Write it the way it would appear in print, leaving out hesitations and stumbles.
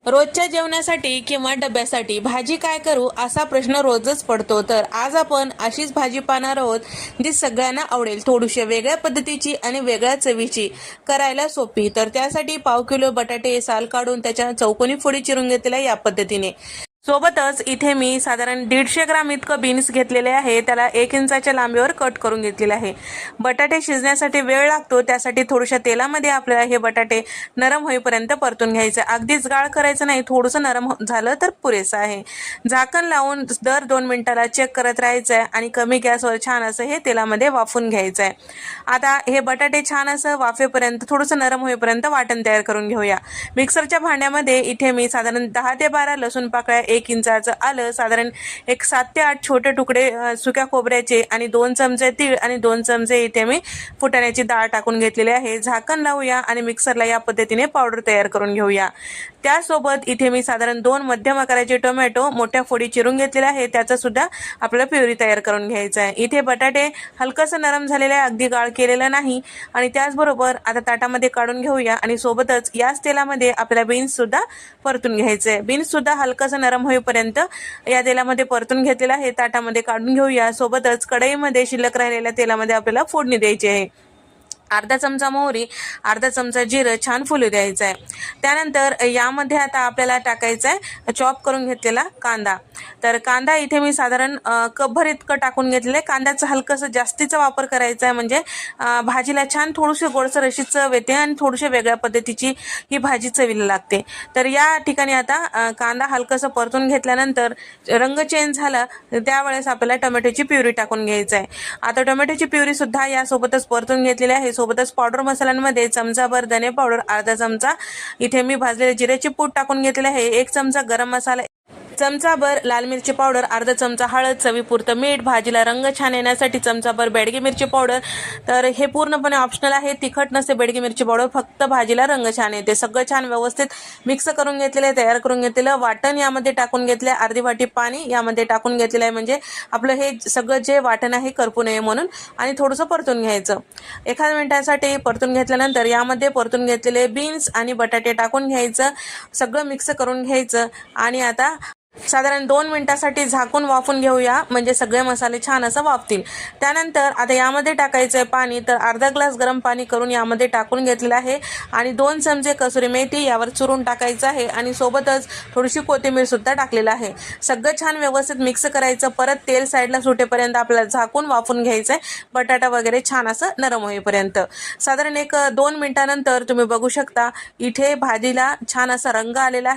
रोजच्या जेवणासाठी किंवा डब्यासाठी भाजी काय करू असा प्रश्न रोजच पडतो. तर आज आपण अशीच भाजी पाहणार आहोत जी सगळ्यांना आवडेल, थोडीशी वेगळ्या पद्धतीची आणि वेगळ्या चवीची, करायला सोपी. तर त्यासाठी पाव किलो बटाटे साल काढून त्याच्या चौकोनी फोडी चिरून घेतलेल्या या पद्धतीने. सोबतच इथे मी साधारण 150 ग्राम इतकं बीन्स घेतलेले आहे. त्याला 1 इंचाच्या लांबीवर कट करून घेतलेले आहे. बटाटे शिजण्यासाठी वेळ लागतो, त्यासाठी थोड्याशा तेलामध्ये आपल्याला हे बटाटे नरम होईपर्यंत परतून घ्यायचे. अगदीच गाळ करायचं नाही, थोडंसं नरम झालं तर पुरेसं आहे. झाकण लावून दर 2 मिनिटाला चेक करत राहायचं आहे आणि कमी गॅसवर छान असं हे तेलामध्ये वाफून घ्यायचं आहे. आता हे बटाटे छान असं वाफेपर्यंत थोडंसं नरम होईपर्यंत वाटण तयार करून घेऊया. मिक्सरच्या भांड्यामध्ये इथे मी साधारण 10 ते 12 लसूण पाकळ्या, 1 इंचाचं आलं, साधारण एक 7 ते 8 छोटे तुकडे सुक्या खोबऱ्याचे आणि 2 चमचे तीळ आणि 2 चमचे इथे मी फुटाण्याची डाळ टाकून घेतलेली आहे. झाकण लावूया आणि मिक्सरला या पद्धतीने पावडर तयार करून घेऊया. त्यासोबत इथे मी साधारण 2 मध्यम आकाराचे टोमॅटो मोठ्या फोडी चिरून घेतलेले आहे. त्याचा सुद्धा आपल्याला प्युरी तयार करून घ्यायचा आहे. इथे बटाटे हलकंसं नरम झालेले आहे, अगदी गाळ केलेला नाही. आणि त्याचबरोबर आता ताटामध्ये काढून घेऊया आणि सोबतच याच तेलामध्ये आपल्याला बीन्स सुद्धा परतून घ्यायचे आहे. बीन्स सुद्धा हलकंसं नरम होईपर्यंत या तेलामध्ये परतून घेतलेला आहे. ताटामध्ये काढून घेऊया. सोबतच कढईमध्ये शिल्लक राहिलेल्या तेलामध्ये आपल्याला फोडणी द्यायची आहे. अर्धा चमचा मोहरी, अर्धा चमचा जिरं छान फुलू द्यायचं आहे. त्यानंतर यामध्ये आता आपल्याला टाकायचं आहे चॉप करून घेतलेला कांदा. तर कांदा इथे मी साधारण कपभर इतकं टाकून घेतलेलं आहे. कांद्याचा हलकंसं जास्तीचा वापर करायचा आहे, म्हणजे भाजीला छान थोडीशी गोडसर अशी चव येते आणि थोडीशी वेगळ्या पद्धतीची ही भाजी चवीला लागते. तर या ठिकाणी आता कांदा हलकंसं परतून घेतल्यानंतर रंग चेंज झाला त्यावेळेस आपल्याला टोमॅटोची प्युरी टाकून घ्यायचं आहे. आता टोमॅटोची प्युरी सुद्धा यासोबतच परतून घेतलेली आहे. सोबतच पावडर मसाल्यांमध्ये चमचाभर धने पावडर, अर्धा चमचा इथे मी भाजलेले जिऱ्याची पूड टाकून घेतलेले आहे. 1 चमचा गरम मसाला, चमचाभर लाल मिरची पावडर, अर्धा चमचा हळद, चवीपुरतं मीठ, भाजीला रंग छान येण्यासाठी चमचाभर बेडगी मिरची पावडर. तर हे पूर्णपणे ऑप्शनल आहे, तिखट नसते बेडगी मिरची पावडर, फक्त भाजीला रंग छान येते. सगळं छान व्यवस्थित मिक्स करून घेतलेलं, तयार करून घेतलेलं वाटण यामध्ये टाकून घेतले. अर्धी वाटी पाणी यामध्ये टाकून घेतलेलं आहे, म्हणजे आपलं हे सगळं जे वाटण आहे करपू नये म्हणून. आणि थोडंसं परतून घ्यायचं. 1 मिनिटासाठी परतून घेतल्यानंतर यामध्ये परतून घेतलेले बीन्स आणि बटाटे टाकून घ्यायचं. सगळं मिक्स करून घ्यायचं आणि आता साधारण 2 मिनिटासाठी झाकून वाफून घेऊया, म्हणजे सगळे मसाले छान असं वाफतील. त्यानंतर आता यामध्ये टाकायचं आहे पाणी. तर अर्धा ग्लास गरम पाणी करून यामध्ये टाकून घेतलेलं आहे आणि 2 चमचे कसुरी मेथी यावर चुरून टाकायचं आहे आणि सोबतच थोडीशी कोथिंबीर सुद्धा टाकलेलं आहे. सगळं छान व्यवस्थित मिक्स करायचं. परत तेल साईडला सुटेपर्यंत आपल्याला झाकून वाफून घ्यायचं आहे, बटाटा वगैरे छान असं नरम होईपर्यंत. साधारण 1-2 मिनिटानंतर तुम्ही बघू शकता इथे भाजीला छान असा रंग आलेला आहे.